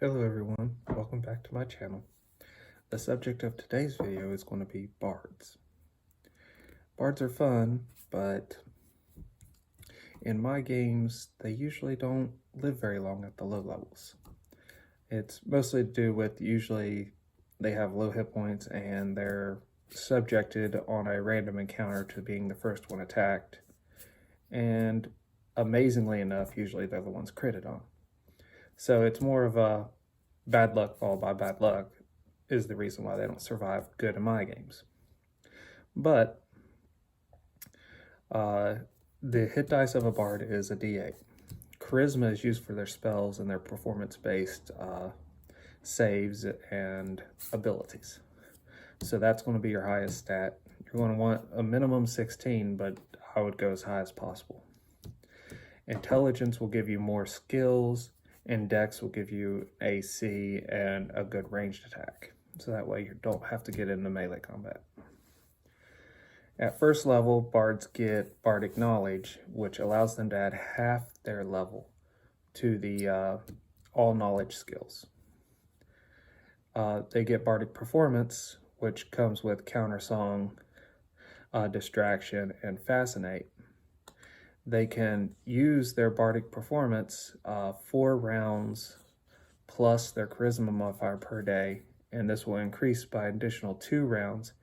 Hello everyone, welcome back to my channel. The subject of today's video is going to be bards. Bards are fun, but in my games, they usually don't live very long at the low levels. It's mostly to do with usually they have low hit points and they're subjected on a random encounter to being the first one attacked. And amazingly enough, usually they're the ones critted on. So it's more of a bad luck followed by bad luck is the reason why they don't survive good in my games. But the hit dice of a bard is a d8. Charisma is used for their spells and their performance-based saves and abilities. So that's going to be your highest stat. You're going to want a minimum 16, but I would go as high as possible. Intelligence will give you more skills, and Dex will give you AC and a good ranged attack. So that way you don't have to get into melee combat. At first level, bards get Bardic Knowledge, which allows them to add half their level to the all knowledge skills. They get Bardic Performance, which comes with Countersong, Distraction, and Fascinate. They can use their Bardic Performance 4 rounds plus their Charisma modifier per day, and this will increase by an additional 2 rounds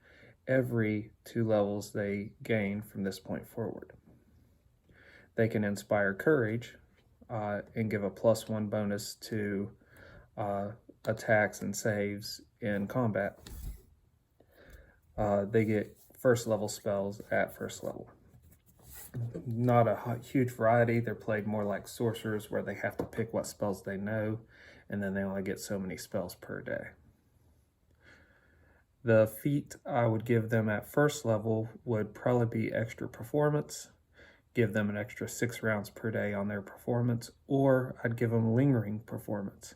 every 2 levels they gain from this point forward. They can inspire Courage and give a +1 bonus to attacks and saves in combat. They get first level spells at first level. Not a huge variety. They're played more like sorcerers where they have to pick what spells they know, and then they only get so many spells per day. The feat I would give them at first level would probably be extra performance, give them an extra 6 rounds per day on their performance, or I'd give them lingering performance,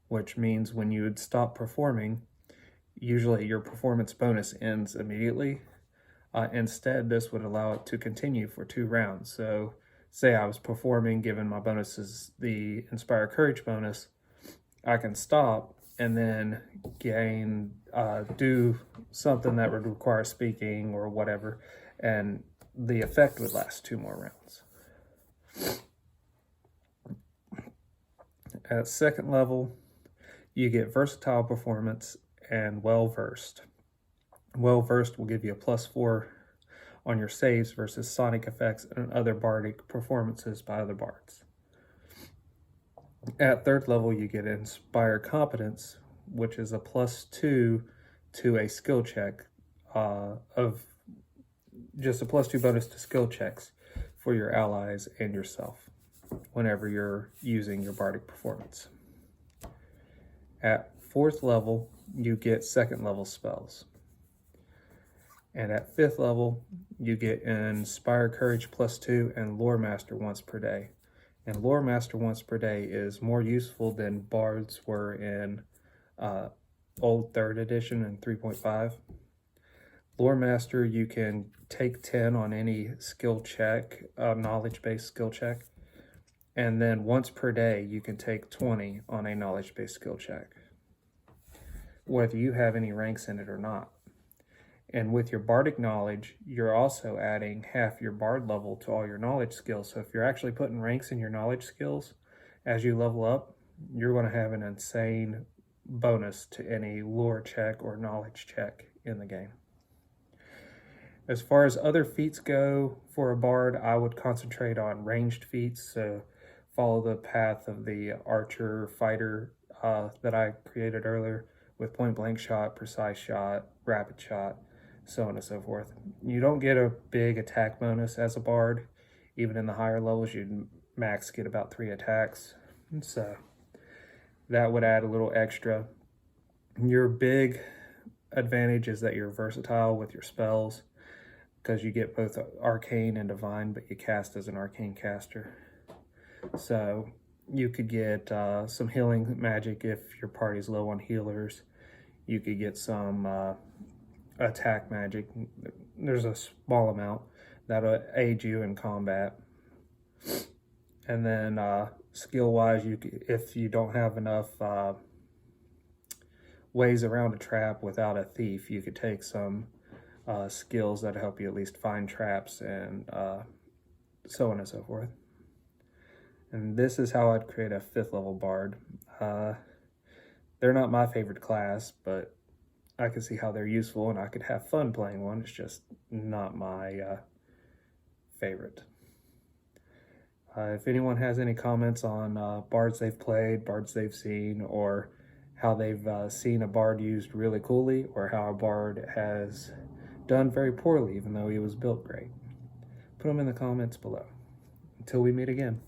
which means when you would stop performing, usually your performance bonus ends immediately. Instead, this would allow it to continue for 2 rounds. So say I was performing, given my bonuses the Inspire Courage bonus, I can stop and then gain, do something that would require speaking or whatever, and the effect would last 2 more rounds. At second level, you get Versatile Performance and Well-Versed. Well-Versed will give you a +4 on your saves versus sonic effects and other bardic performances by other bards. At third level, you get Inspire Competence, which is a +2 to a skill check of just a +2 bonus to skill checks for your allies and yourself whenever you're using your bardic performance. At fourth level, you get second level spells. And at 5th level, you get Inspire Courage +2 and Lore Master once per day. And Lore Master once per day is more useful than Bards were in old 3rd edition and 3.5. Lore Master, you can take 10 on any skill check, knowledge-based skill check. And then once per day, you can take 20 on a knowledge-based skill check, whether you have any ranks in it or not. And with your Bardic Knowledge, you're also adding half your Bard level to all your knowledge skills. So if you're actually putting ranks in your knowledge skills, as you level up, you're going to have an insane bonus to any lore check or knowledge check in the game. As far as other feats go for a Bard, I would concentrate on ranged feats. So follow the path of the archer fighter that I created earlier with point blank shot, precise shot, rapid shot, so on and so forth. You don't get a big attack bonus as a bard. Even in the higher levels, you'd max get about 3 attacks. So that would add a little extra. Your big advantage is that you're versatile with your spells because you get both arcane and divine, but you cast as an arcane caster. So you could get some healing magic if your party's low on healers. You could get some attack magic. There's a small amount that'll aid you in combat. And then skill-wise, if you don't have enough ways around a trap without a thief, you could take some skills that help you at least find traps and so on and so forth. And this is how I'd create a 5th level bard. They're not my favorite class, but I can see how they're useful and I could have fun playing one. It's just not my favorite. If anyone has any comments on bards they've played, bards they've seen, or how they've seen a bard used really coolly, or how a bard has done very poorly even though he was built great, put them in the comments below. Until we meet again.